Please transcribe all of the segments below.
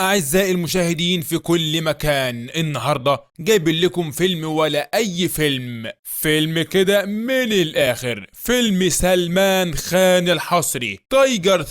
أعزائي المشاهدين في كل مكان، النهاردة جايب لكم فيلم ولا أي فيلم كده من الآخر. فيلم سلمان خان الحصري تايجر 3،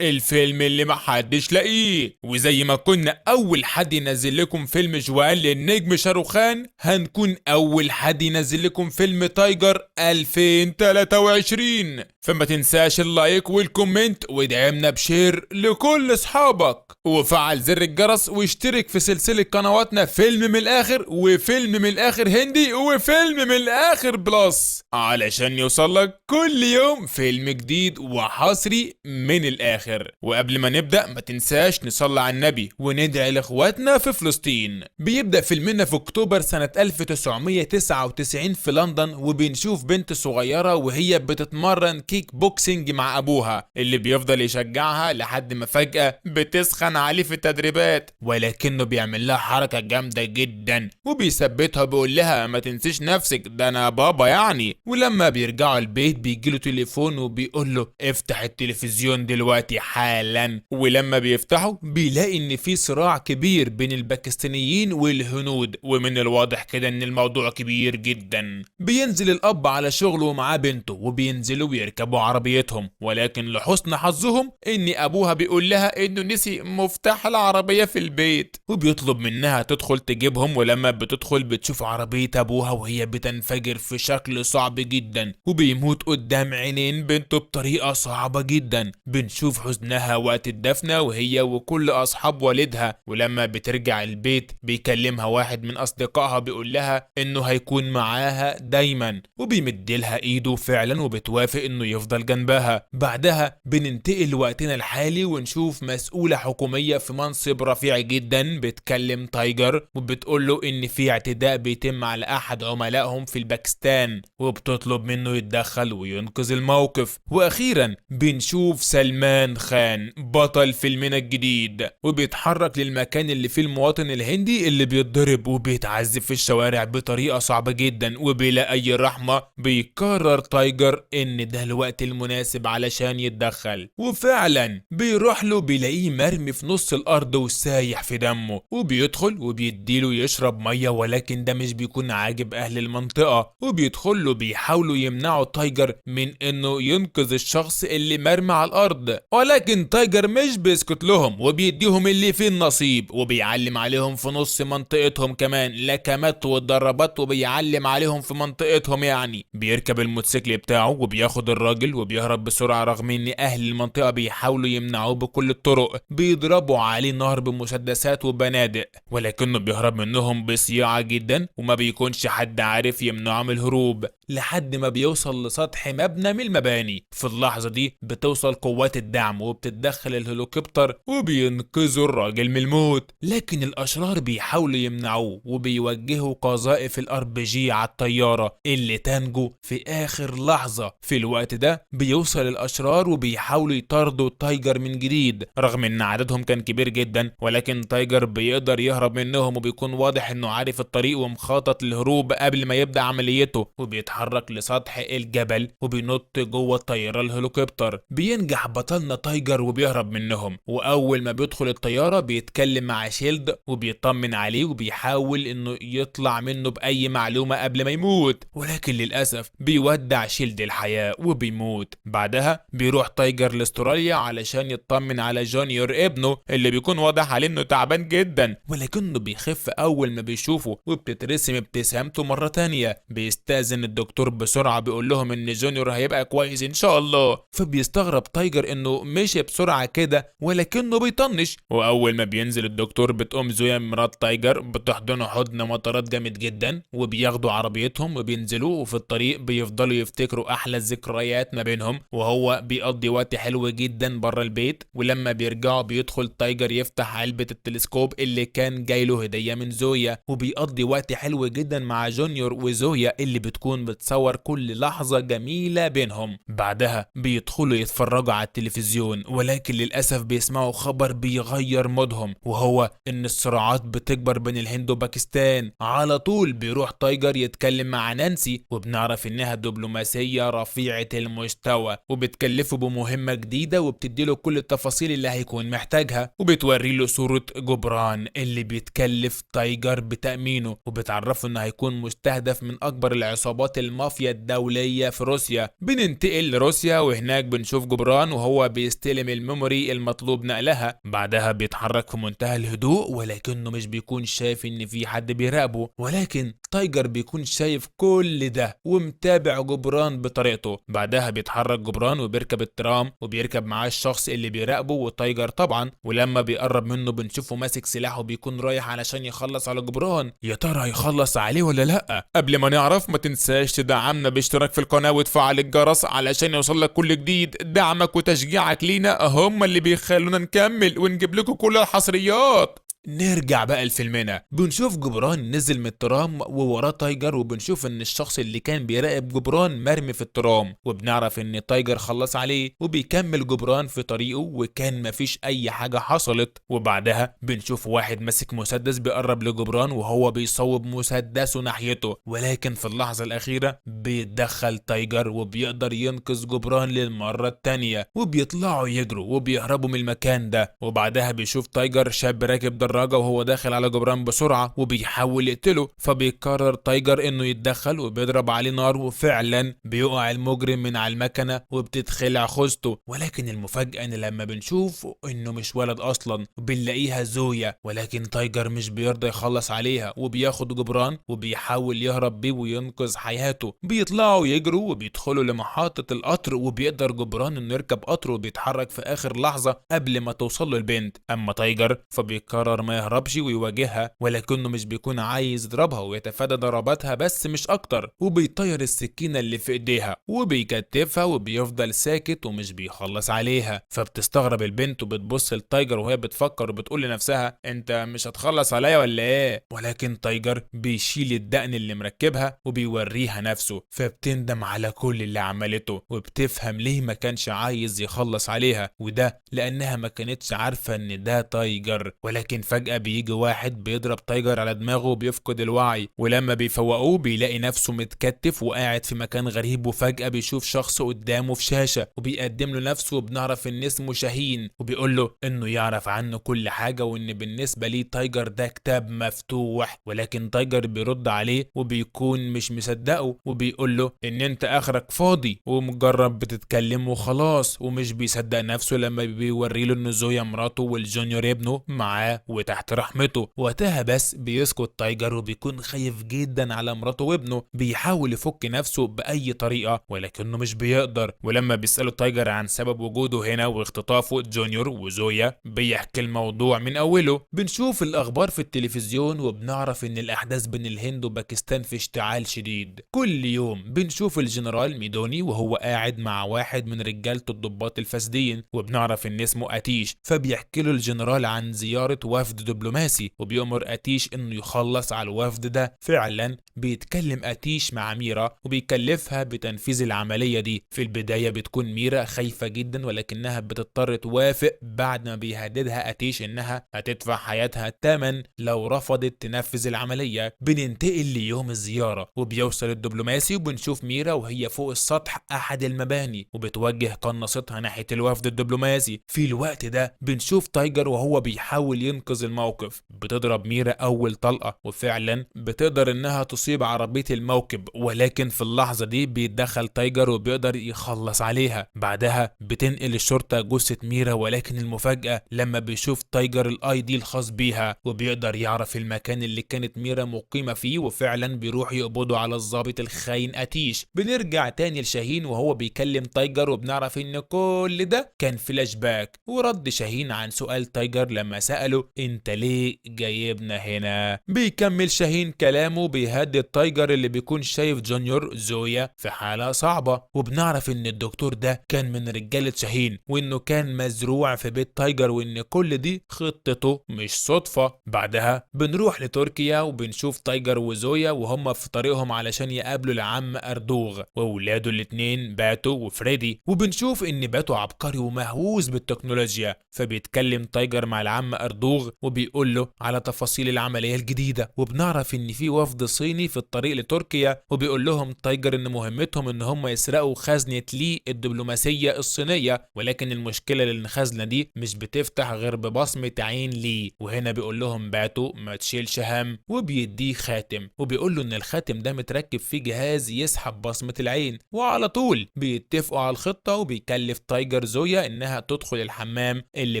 الفيلم اللي محدش لاقيه. وزي ما كنا أول حد ينزل لكم فيلم جوان للنجم شاروخان، هنكون أول حد ينزل لكم فيلم تايجر 2023. فما تنساش اللايك والكومنت وادعمنا بشير لكل اصحابك، وفعل زر الجرس واشترك في سلسلة قنواتنا فيلم من الاخر وفيلم من الاخر هندي وفيلم من الاخر بلس، علشان يوصلك كل يوم فيلم جديد وحصري من الاخر. وقبل ما نبدأ ما تنساش نصلي على النبي وندعي لاخواتنا في فلسطين. بيبدأ فيلمنا في اكتوبر سنة 1999 في لندن، وبنشوف بنت صغيرة وهي بتتمرن كيك بوكسينج مع ابوها اللي بيفضل يشجعها لحد ما فجأة بتسخن عليه في التدريبات، ولكنه بيعمل لها حركة جامدة جدا وبيثبتها بيقول لها ما تنسيش نفسك، ده انا بابا يعني. ولما بيرجعوا البيت بيجيله تليفون وبيقول له افتح التلفزيون دلوقتي حالا. ولما بيفتحه بيلاقي ان في صراع كبير بين الباكستانيين والهنود، ومن الواضح كده ان الموضوع كبير جدا. بينزل الاب على شغله ومعاه بنته وبينزلوا ويركبوا عربيتهم، ولكن لحسن حظهم ان ابوها بيقول لها انه نسي مفتاح العربية في البيت، وبيطلب منها تدخل تجيبهم. ولما بتدخل بتشوف عربية ابوها وهي بتنفجر في شكل صعب جدا، وبيموت قدام عينين بنته بطريقة صعبة جدا. بنشوف حزنها وقت الدفنة وهي وكل اصحاب والدها. ولما بترجع البيت بيكلمها واحد من اصدقائها بيقول لها انه هيكون معاها دايما، وبيمدلها ايده فعلا وبتوافق انه يفضل جنبها. بعدها بننتقل لوقتنا الحالي ونشوف مسؤولة حكومية في منصب رفيع جدا بتكلم تايجر وبتقول له ان في اعتداء بيتم على احد عملائهم في الباكستان، وبتطلب منه يتدخل وينقذ الموقف. واخيرا بنشوف سلمان خان بطل فيلمنا الجديد وبيتحرك للمكان اللي فيه المواطن الهندي اللي بيتضرب وبيتعذب في الشوارع بطريقة صعبة جدا، وبلا اي رحمة بيقرر تايجر ان ده الوقت المناسب علشان يتدخل. وفعلا بيروح له بيلاقيه مرمي في نص الارض وسايح في دمه، وبيدخل وبيديله يشرب ميه، ولكن ده مش بيكون عاجب اهل المنطقه، وبيدخل له بيحاولوا يمنعوا تايجر من انه ينقذ الشخص اللي مرمي على الارض، ولكن تايجر مش بيسكت لهم وبيديهم اللي فيه النصيب، وبيعلم عليهم في نص منطقتهم كمان لكمات وضربات، وبيعلم عليهم في منطقتهم يعني. بيركب الموتوسيكل بتاعه وبياخد الراجل وبيهرب بسرعه، رغم ان اهل المنطقه بيحاولوا يمنعوه بكل الطرق، بيضربوا عليه نار بمسدسات وبنادق، ولكنه بيهرب منهم بصياعه جدا وما بيكونش حد عارف يمنعه من الهروب، لحد ما بيوصل لسطح مبنى من المباني. في اللحظه دي بتوصل قوات الدعم وبتتدخل الهليكوبتر وبينقذوا الراجل من الموت، لكن الاشرار بيحاولوا يمنعوه وبيوجهوا قذائف الار بي جي على الطياره اللي تنجو في اخر لحظه. في الوقت ده بيوصل الاشرار وبيحاولوا يطاردوا تايجر من جديد، رغم ان عددهم كان كبير جدا، ولكن تايجر بيقدر يهرب منهم وبيكون واضح انه عارف الطريق ومخطط للهروب قبل ما يبدأ عمليته. وبيتحرك لسطح الجبل وبينط جوه الطيارة الهليكوبتر. بينجح بطلنا تايجر وبيهرب منهم، واول ما بيدخل الطيارة بيتكلم مع شيلد وبيطمن عليه وبيحاول انه يطلع منه باي معلومة قبل ما يموت، ولكن للاسف بيودع شيلد الحياة وبيموت. بعدها بيروح تايجر لاستراليا علشان يطمن على جونيور ابنه اللي بيكون واضح عليه انه تعبان جدا، ولكنه بيخف اول ما بيشوفه وبتترسم ابتسامته مرة تانية. بيستأذن الدكتور بسرعة بيقول لهم ان جونيور هيبقى كويس ان شاء الله، فبيستغرب تايجر انه مشي بسرعة كده ولكنه بيطنش. واول ما بينزل الدكتور بتقوم زويا مرات تايجر بتحضنه حضن مطرات جامد جدا، وبياخدوا عربيتهم وبينزلوا، وفي الطريق بيفضلوا يفتكروا احلى الذكريات ما بينهم، وهو بيقضي وقت حلو جدا بره البيت. ولما بيرجعوا بيدخل تايجر يفتح علبة التلسكوب اللي كان جايله هدية من زويا، وبيقضي وقت حلو جدا مع جونيور وزويا اللي بتكون بتصور كل لحظة جميلة بينهم. بعدها بيدخلوا يتفرجوا على التلفزيون، ولكن للأسف بيسمعوا خبر بيغير مودهم، وهو ان الصراعات بتكبر بين الهند وباكستان. على طول بيروح تايجر يتكلم مع نانسي وبنعرف انها دبلوماسية رفيعة المستوى، وبتكلفه بمهمة جديدة وبتديله كل التفاصيل اللي هيكون محتاجها، وبتوري له صورة جبران اللي بيتكلف تايجر بتأمينه، وبتعرفه انه هيكون مستهدف من اكبر العصابات المافيا الدولية في روسيا. بننتقل لروسيا وهناك بنشوف جبران وهو بيستلم الميموري المطلوب نقلها. بعدها بيتحرك في منتهى الهدوء ولكنه مش بيكون شايف ان في حد بيراقبه، ولكن تايجر بيكون شايف كل ده ومتابع جبران بطريقته. بعدها بيتحرك جبران وبيركب الترام وبيركب معاه الشخص اللي بيراقبه وتايجر طبعا، ولما بيقرب منه بنشوفه ماسك سلاحه وبيكون رايح علشان يخلص على جبران. يا ترى هيخلص عليه ولا لا؟ قبل ما نعرف ما تنساش تدعمنا باشتراك في القناة وتفعل الجرس علشان يوصلك كل جديد. دعمك وتشجيعك لينا هم اللي بيخلونا نكمل ونجيب لكم كل الحصريات. نرجع بقى لفيلمنا. بنشوف جبران نزل من الترام ووراه تايجر، وبنشوف ان الشخص اللي كان بيراقب جبران مرمي في الترام، وبنعرف ان تايجر خلص عليه وبيكمل جبران في طريقه وكان مفيش اي حاجة حصلت. وبعدها بنشوف واحد ماسك مسدس بيقرب لجبران وهو بيصوب مسدسه ناحيته، ولكن في اللحظة الأخيرة بيتدخل تايجر وبيقدر ينقذ جبران للمرة التانية، وبيطلعوا يجروا وبيهربوا من المكان ده. وبعدها بيشوف تايجر شاب راكب دراجة وهو داخل على جبران بسرعة وبيحاول يقتله، فبيقرر تايجر انه يتدخل وبيضرب عليه نار، وفعلا بيقع المجرم من على المكنة وبتتخلع خوذته. ولكن المفاجأة ان لما بنشوف انه مش ولد اصلا وبنلاقيها زويا، ولكن تايجر مش بيرضى يخلص عليها وبياخد جبران وبيحاول يهرب بيه وينقذ حياته. بيطلعوا يجروا وبيدخلوا لمحطة القطر، وبيقدر جبران انه يركب قطر وبيتحرك في اخر لحظة قبل ما توصل له البنت. اما تايجر فبيقرر ما يهربش ويواجهها، ولكنه مش بيكون عايز يضربها ويتفادى ضرباتها بس مش اكتر، وبيطير السكينة اللي في ايديها وبيكتفها وبيفضل ساكت ومش بيخلص عليها. فبتستغرب البنت وبتبص لتايجر وهي بتفكر وبتقول لنفسها انت مش هتخلص عليا ولا ايه؟ ولكن تايجر بيشيل الدقن اللي مركبها وبيوريها نفسه، فبتندم على كل اللي عملته وبتفهم ليه ما كانش عايز يخلص عليها، وده لانها ما كانتش عارفة ان ده تايجر. ولكن فجأة بيجي واحد بيضرب تايجر على دماغه وبيفقد الوعي، ولما بيفوقوه بيلاقي نفسه متكتف وقاعد في مكان غريب، وفجأة بيشوف شخص قدامه في شاشة وبيقدم له نفسه، وبنعرف ان اسمه شاهين، وبيقول له انه يعرف عنه كل حاجة وان بالنسبة ليه تايجر ده كتاب مفتوح. ولكن تايجر بيرد عليه وبيكون مش مصدقه وبيقول له ان انت اخرك فاضي ومجرد بتتكلم وخلاص، ومش بيصدق نفسه لما بيوري له ان زويا مراته والجونيور ابنه معاه وتحت رحمته. وقتها بس بيسكت تايجر وبيكون خايف جدا على مراته وابنه، بيحاول يفك نفسه بأي طريقة ولكنه مش بيقدر. ولما بيسألوا تايجر عن سبب وجوده هنا واختطافه جونيور وزويا بيحكي الموضوع من أوله. بنشوف الأخبار في التلفزيون وبنعرف إن الأحداث بين الهند وباكستان في اشتعال شديد. كل يوم بنشوف الجنرال ميدوني وهو قاعد مع واحد من رجالة الضباط الفاسدين، وبنعرف إن اسمه أتيش، فبيحكي له الجنرال عن زيارة وفد دبلوماسي وبيأمر أتيش إنه يخلص على الوفد ده. فعلا بيتكلم أتيش مع ميرا وبيكلفها بتنفيذ العملية دي. في البداية بتكون ميرا خايفة جدا ولكنها بتضطر توافق بعد ما بيهددها أتيش إنها هتدفع حياتها الثمن لو رفضت تنفذ العملية. بننتقل ليوم الزيارة وبيوصل الدبلوماسي وبنشوف ميرا وهي فوق السطح أحد المباني وبتوجه قناصتها ناحية الوفد الدبلوماسي. في الوقت ده بنشوف تايجر وهو بيحاول ينقذ الموقف، بتضرب ميرا أول طلقة وفعلا بتقدر إنها تصيب عربية الموكب، ولكن في اللحظة دي بيتدخل تايجر وبيقدر يخلص عليها. بعدها بتنقل الشرطة جثة ميرا، ولكن المفاجأة لما بيشوف تايجر الاي دي الخاص بيها وبيقدر يعرف المكان اللي كانت ميرا مقيمة فيه، وفعلا بيروح يقبضوا على الضابط الخاين أتيش. بنرجع تاني لشاهين وهو بيكلم تايجر وبنعرف ان كل ده كان فلاش باك، ورد شاهين عن سؤال تايجر لما سأله انت ليه جايبنا هنا. بيكمل شاهين كلامه بيهدد تايجر اللي بيكون شايف جونيور زويا في حالة صعبة، وبنعرف ان الدكتور ده كان من رجالة شاهين وانه كان مزروع في بيت تايجر وان كل دي خطته مش صدفة. بعدها بنروح لتركيا وبنشوف تايجر وزويا وهم في طريقهم علشان يقابلوا العم أردوغ وولاده الاتنين باتو وفريدي، وبنشوف ان باتو عبقري ومهووس بالتكنولوجيا، فبيتكلم تايجر مع العم أردوغ وبيقول له على تفاصيل العملية الجديدة، وبنعرف ان في وفد صيني في الطريق لتركيا، وبيقول لهم تايجر ان مهمتهم ان هم يسرقوا خزنة لي الدبلوماسية الصينية، ولكن المشكلة ان الخزنة دي مش بتفتح غير ببصمة عين لي. وهنا بيقول لهم باتو ما تشيلش هم، وبيديه خاتم، وبيقول له ان الخاتم ده متركب فيه جهاز يسحب بصمة العين. وعلى طول بيتفقوا على الخطة، وبيكلف تايجر زويا انها تدخل الحمام اللي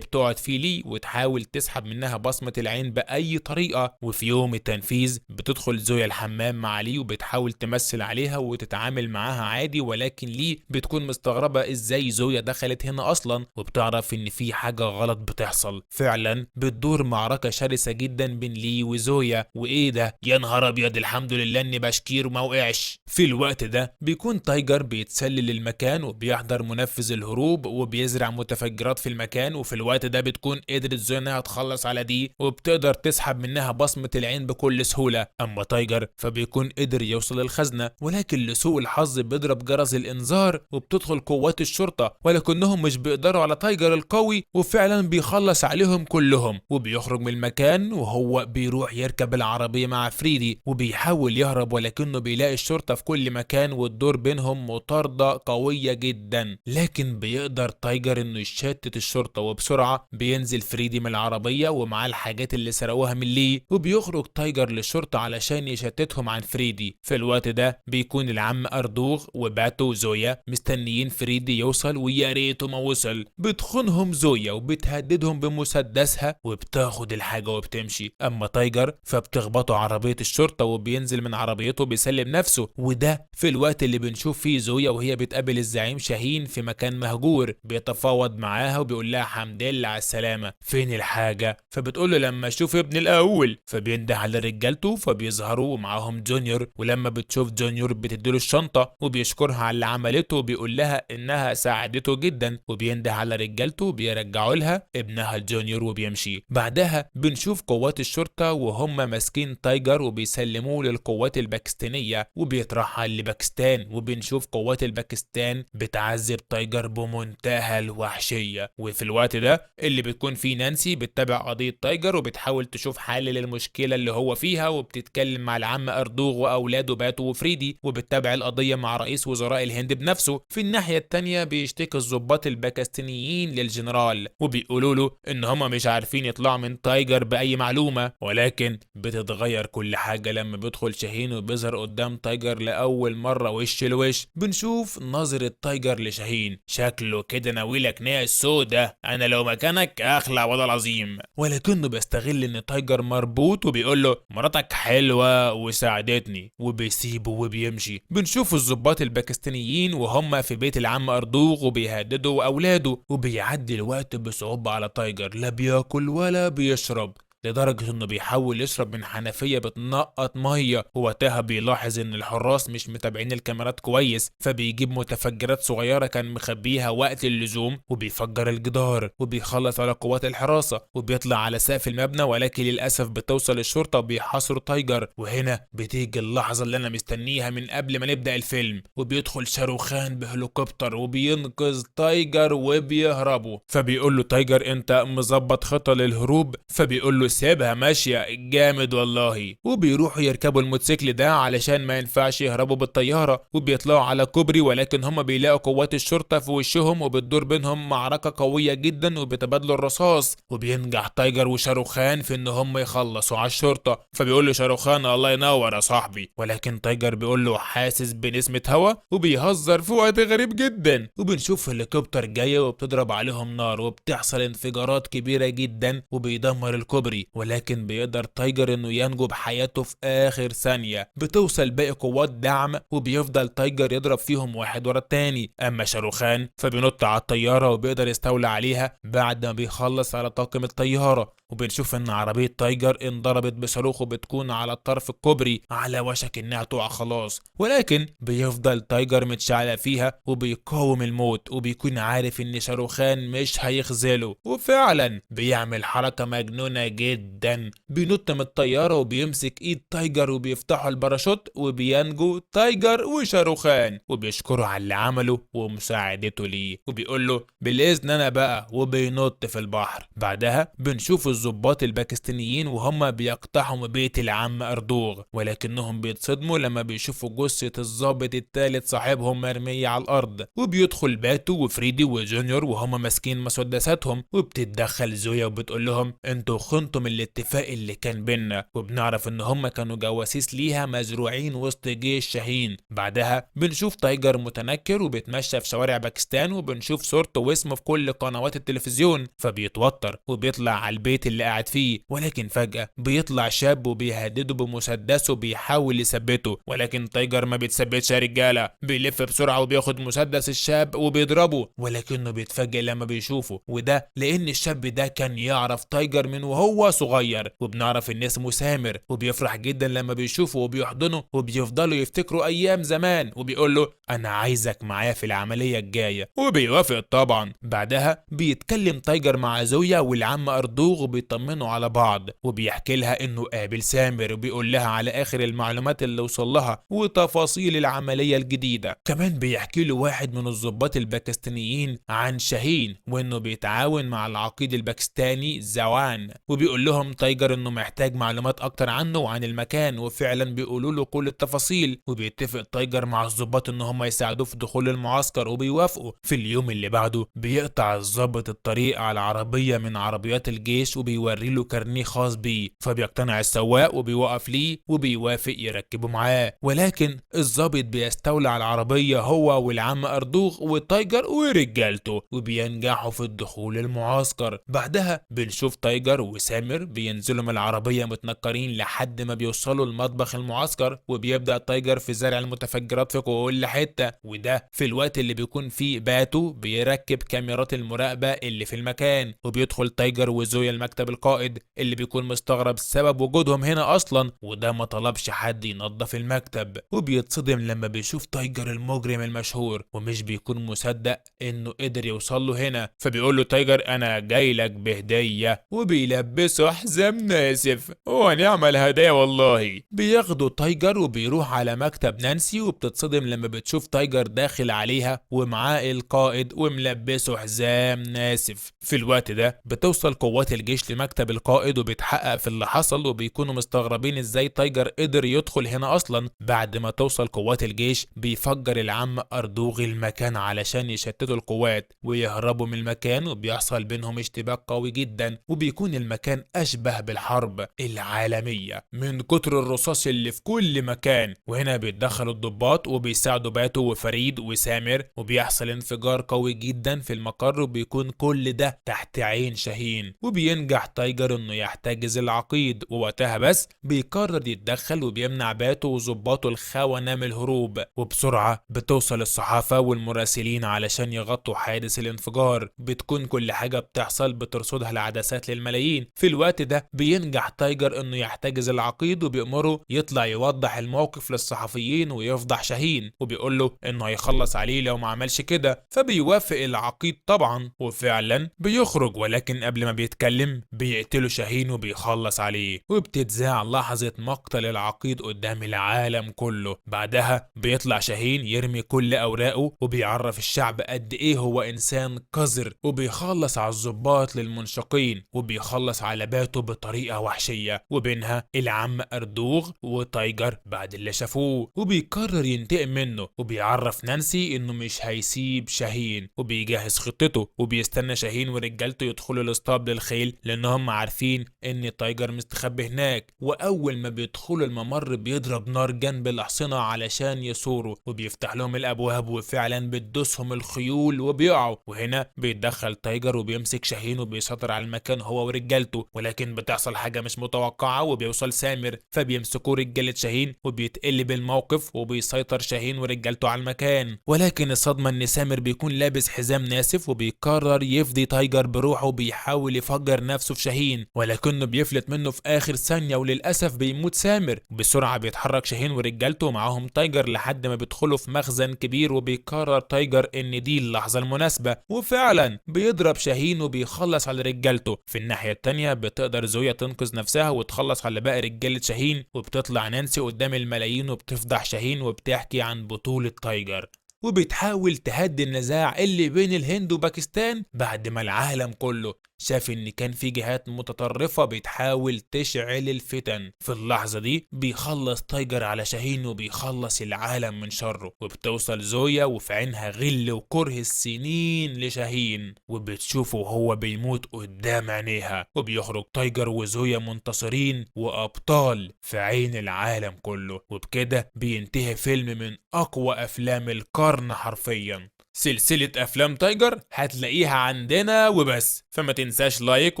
بتقعد فيه لي وتحاول تسحب منها بصمة العين بأي طريقة. وفي يوم التنفيذ بتدخل زويا الحمام مع لي وبتحاول تمثل عليها وتتعامل معاها عادي، ولكن لي بتكون مستغربة ازاي زويا دخلت هنا اصلا، وبتعرف ان في حاجة غلط بتحصل. فعلا بتدور معركة شرسة جدا بين لي وزويا. وايه ده، يا نهار ابيض، الحمد لله ان بشكير ما وقعش. في الوقت ده بيكون تايجر بيتسلل المكان وبيحضر منفذ الهروب وبيزرع متفجرات في المكان، وفي الوقت ده بتكون قدرت زويا انها تخلص على دي وبتقدر تسحب منها بصمة العين بكل سهولة. اما تايجر فبيكون قدر يوصل الخزنة، ولكن لسوء الحظ بيضرب جرس الانذار وبتدخل قوات الشرطة، ولكنهم مش بيقدروا على تايجر القوي، وفعلا بيخلص عليهم كلهم. وبيخرج من المكان وهو بيروح يركب العربية مع فريدي وبيحاول يهرب، ولكنه بيلاقي الشرطة في كل مكان والدور بينهم مطاردة قوية جدا. لكن بيقدر تايجر انه يشتت الشرطة، وبسرعة بينزل فريدي من العربية ومعاه الحاجات اللي سرقوها من لي، وبيخرج تايجر للشرطة علشان يشتتهم عن فريدي. في الوقت ده بيكون العم أردوغ وباتو وزويا مستنيين فريدي يوصل، ويا ريته ما وصل. بتخونهم زويا وبتهددهم بمسدسها وبتاخد الحاجة وبتمشي. اما تايجر فبتخبطه عربية الشرطة وبينزل من عربيته بيسلم نفسه. وده في الوقت اللي بنشوف فيه زويا وهي بتقابل الزعيم شاهين في مكان مهجور، بيتفاوض معاها وبيقول لها حمد لله على السلامة، فين الحاجة؟ فبتقول له لما اشوف ابن الاول. فبينده على رجالته فبيظهروا ومعاهم جونيور، ولما بتشوف جونيور بتديله الشنطة وبيشكرها على اللي عملته وبيقول لها انها ساعدته جدا، وبينده على رجالته وبيرجعوا لها ابنها جونيور وبيمشي. بعدها بنشوف قوات الشرطة وهم ماسكين تايجر وبيسلموه للقوات الباكستانية وبيترحل لباكستان، وبنشوف قوات الباكستان بتعذب تايجر بمنتهى الوحشية. وفي الوقت ده اللي بتكون فيه نانسي بتتابع قضية تايجر وبتحاول تشوف حل للمشكلة اللي هو فيها، وبتتكلم مع العم أردوغ وأولاده باتو وفريدي، وبتتابع القضية مع رئيس وزراء الهند بنفسه. في الناحية التانية بيشتكي الضباط الباكستانيين للجنرال وبيقولوا له ان هما مش عارفين يطلعوا من تايجر بأي معلومة، ولكن بتتغير كل حاجة لما بيدخل شاهين وبيظهر قدام تايجر لأول مرة وش لوش. بنشوف نظرة تايجر لشاهين، شكله كده ناويلك ناس سودا، انا لو مكانك اخلع والله العظيم. ولكنه بيستغل ان تايجر مربوط وبيقول له مراتك حلوة وساعدتني، وبيسيبه وبيمشي. بنشوف الضباط الباكستانيين وهم في بيت العم أردوغ وبيهددوا اولاده، وبيعدي الوقت بصعوبة على تايجر، لا بياكل ولا بيشرب، لدرجة انه بيحاول يشرب من حنفية بتنقط مية. ووقتها بيلاحظ ان الحراس مش متابعين الكاميرات كويس، فبيجيب متفجرات صغيرة كان مخبيها وقت اللزوم وبيفجر الجدار وبيخلص على قوات الحراسة وبيطلع على سقف المبنى، ولكن للأسف بتوصل الشرطة وبيحاصروا تايجر. وهنا بتيجي اللحظة اللي انا مستنيها من قبل ما نبدأ الفيلم، وبيدخل شاروخان بهليكوبتر وبينقذ تايجر وبيهربوا. فبيقول له تايجر انت مظبط خطة للهروب؟ فبيقول له سيبها ماشية جامد والله. وبيروحوا يركبوا الموتوسيكل ده علشان ما ينفعش يهربوا بالطيارة، وبيطلعوا على كوبري، ولكن هم بيلاقوا قوات الشرطة في وشهم وبتدور بينهم معركة قوية جدا وبيتبادلوا الرصاص. وبينجح تايجر وشاروخان في ان هم يخلصوا على الشرطة. فبيقول له شاروخان الله ينور يا صاحبي، ولكن تايجر بيقول له حاسس بنسمة هوا وبيهزر في وقت غريب جدا. وبنشوف هليكوبتر جاية وبتضرب عليهم نار وبتحصل انفجارات كبيرة جدا وبيدمر الكوبري، ولكن بيقدر تايجر انه ينجو بحياته في اخر ثانية. بتوصل باقي قوات دعم وبيفضل تايجر يضرب فيهم واحد ورا التاني. اما شاروخان فبينط على الطيارة وبيقدر يستولى عليها بعد ما بيخلص على طاقم الطيارة. وبنشوف ان عربية تايجر انضربت بصاروخ وبتكون على طرف الكوبري على وشك انها تقع خلاص، ولكن بيفضل تايجر متشعلق فيها وبيقاوم الموت، وبيكون عارف ان شاروخان مش هيخذله. وفعلا بيعمل حركة مجنونة جدا جدا. بينط من الطيارة وبيمسك ايد تايجر وبيفتحوا الباراشوت وبينجو تايجر وشاروخان وبيشكروا على اللي عمله ومساعدته ليه وبيقول له بالاذن انا بقى، وبينط في البحر. بعدها بنشوف الضباط الباكستانيين وهم بيقتحموا بيت العم اردوغ، ولكنهم بيتصدموا لما بيشوفوا جثة الضابط الثالث صاحبهم مرمية على الارض. وبيدخل باتو وفريدي وجونيور وهم ماسكين مسدساتهم، وبتتدخل زويا وبتقول لهم انتوا خنتم الاتفاق اللي كان بينا، وبنعرف ان هم كانوا جواسيس ليها مزروعين وسط جيش شاهين. بعدها بنشوف تايجر متنكر وبيتمشى في شوارع باكستان، وبنشوف صورته واسمه في كل قنوات التلفزيون، فبيتوتر وبيطلع على البيت اللي قاعد فيه. ولكن فجأة بيطلع شاب وبيهدده بمسدسه وبيحاول يثبته، ولكن تايجر ما بيتثبتش يا رجاله، بيلف بسرعه وبياخد مسدس الشاب وبيضربه، ولكنه بيتفاجئ لما بيشوفه، وده لان الشاب ده كان يعرف تايجر من وهو صغير، وبنعرف ان اسمه سامر، وبيفرح جدا لما بيشوفه وبيحضنه، وبيفضلوا يفتكروا ايام زمان، وبيقول له انا عايزك معايا في العمليه الجايه، وبيوافق طبعا. بعدها بيتكلم تايجر مع زويا والعم اردوغ وبيطمنوا على بعض، وبيحكي لها انه قابل سامر وبيقول لها على اخر المعلومات اللي وصل لها وتفاصيل العمليه الجديده. كمان بيحكي له واحد من الضباط الباكستانيين عن شاهين وانه بيتعاون مع العقيد الباكستاني زوان، وبيقول لهم تايجر انه محتاج معلومات اكتر عنه وعن المكان، وفعلا بيقولوا له كل التفاصيل. وبيتفق تايجر مع الضباط ان هم يساعدوه في دخول المعسكر وبيوافقوا. في اليوم اللي بعده بيقطع الضابط الطريق على عربيه من عربيات الجيش وبيوري له كارنيه خاص بيه، فبيقتنع السواق وبيوقف ليه وبيوافق يركبه معاه. ولكن الضابط بيستولى على العربيه هو والعم اردوغ وتايجر ورجالته، وبينجحوا في الدخول المعسكر. بعدها بنشوف تايجر وسامر بينزلوا من العربيه متنكرين لحد ما بيوصلوا لمطبخ المعسكر، وبيبدا تايجر في زرع المتفجرات في كل حته، وده في الوقت اللي بيكون فيه باتو بيركب كاميرات المراقبه اللي في المكان. وبيدخل تايجر وزويا المكتب القائد اللي بيكون مستغرب سبب وجودهم هنا اصلا، وده ما طلبش حد ينظف المكتب. وبيتصدم لما بيشوف تايجر المجرم المشهور ومش بيكون مصدق انه قدر يوصل له هنا، فبيقول له تايجر انا جاي لك بهديه، وبيلبسه حزام ناسف ونعم الهدايا والله. بياخدوا تايجر وبيروح على مكتب نانسي، وبتتصدم لما بتشوف تايجر داخل عليها ومعاه القائد وملبسه حزام ناسف. في الوقت ده بتوصل قوات الجيش لمكتب القائد وبيتحقق في اللي حصل، وبيكونوا مستغربين ازاي تايجر قدر يدخل هنا اصلا. بعد ما توصل قوات الجيش بيفجر العم اردوغ المكان علشان يشتتوا القوات ويهربوا من المكان، وبيحصل بينهم اشتباك قوي جدا، وبيكون المكان اشبه بالحرب العالمية من كتر الرصاص اللي في كل مكان. وهنا بيتدخلوا الضباط وبيساعدوا باتو وفريد وسامر، وبيحصل انفجار قوي جدا في المقر، وبيكون كل ده تحت عين شاهين. وبينجح تايجر انه يحتجز العقيد، ووقتها بس بيقرر يتدخل وبيمنع باتو وظباطه الخونة من الهروب. وبسرعة بتوصل الصحافة والمراسلين علشان يغطوا حادث الانفجار. بتكون كل حاجة بتحصل بترصدها العدسات للملايين. في الوقت ده بينجح تايجر انه يحتجز العقيد وبيأمره يطلع يوضح الموقف للصحفيين ويفضح شاهين، وبيقول له انه هيخلص عليه لو ما عملش كده. فبيوافق العقيد طبعا وفعلا بيخرج، ولكن قبل ما بيتكلم بيقتلوا شاهين وبيخلص عليه. وبتتذاع لحظة مقتل العقيد قدام العالم كله. بعدها بيطلع شاهين يرمي كل اوراقه وبيعرف الشعب قد ايه هو انسان قذر، وبيخلص على الضباط للمنشقين، وبيخلص على باتو بطريقة وحشية، وبينها العم اردوغ وتايجر بعد اللي شافوه، وبيقرر ينتقم منه. وبيعرف نانسي انه مش هيسيب شاهين، وبيجهز خطته، وبيستنى شاهين ورجالته يدخلوا الاسطبل الخيل لانهم عارفين ان تايجر مستخبي هناك. واول ما بيدخلوا الممر بيضرب نار جنب الاحصنة علشان يثوروا، وبيفتح لهم الابواب وفعلا بتدوسهم الخيول وبيقعوا. وهنا بيتدخل تايجر وبيمسك شاهين وبيسيطر على المكان هو ورجالته، ولكن بتحصل حاجة مش متوقعة وبيوصل سامر، فبيمسكوا رجالة شاهين وبيتقلب الموقف وبيسيطر شاهين ورجالته على المكان. ولكن الصدمة ان سامر بيكون لابس حزام ناسف وبيقرر يفدي تايجر بروحه وبيحاول يفجر نفسه في شاهين، ولكنه بيفلت منه في اخر ثانية وللاسف بيموت سامر. بسرعة بيتحرك شاهين ورجالته ومعاهم تايجر لحد ما بيدخلوا في مخزن كبير، وبيقرر تايجر ان دي اللحظة المناسبة، وفعلا بيضرب شاهين وبيخلص على رجالته. في الناحية التانية بتقدر زويا تنقذ نفسها وتخلص على باقي رجالة شاهين، وبتطلع نانسي قدام الملايين وبتفضح شاهين وبتحكي عن بطولة تايجر، وبتحاول تهدي النزاع اللي بين الهند وباكستان بعد ما العالم كله شاف ان كان في جهات متطرفة بتحاول تشعل الفتن. في اللحظة دي بيخلص تايجر على شاهين وبيخلص العالم من شره، وبتوصل زويا وفي عينها غل وكره السنين لشاهين، وبتشوفه وهو بيموت قدام عينيها، وبيخرج تايجر وزويا منتصرين وابطال في عين العالم كله. وبكده بينتهي فيلم من اقوى افلام القرن حرفيا. سلسلة افلام تايجر هتلاقيها عندنا وبس، فما تنساش لايك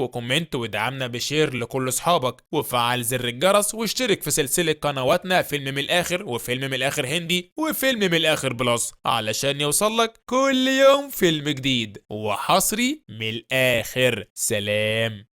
وكومنت ودعمنا بشير لكل اصحابك، وفعل زر الجرس واشترك في سلسلة قنواتنا فيلم من الاخر وفيلم من الاخر هندي وفيلم من الاخر بلس، علشان يوصلك كل يوم فيلم جديد وحصري من الاخر. سلام.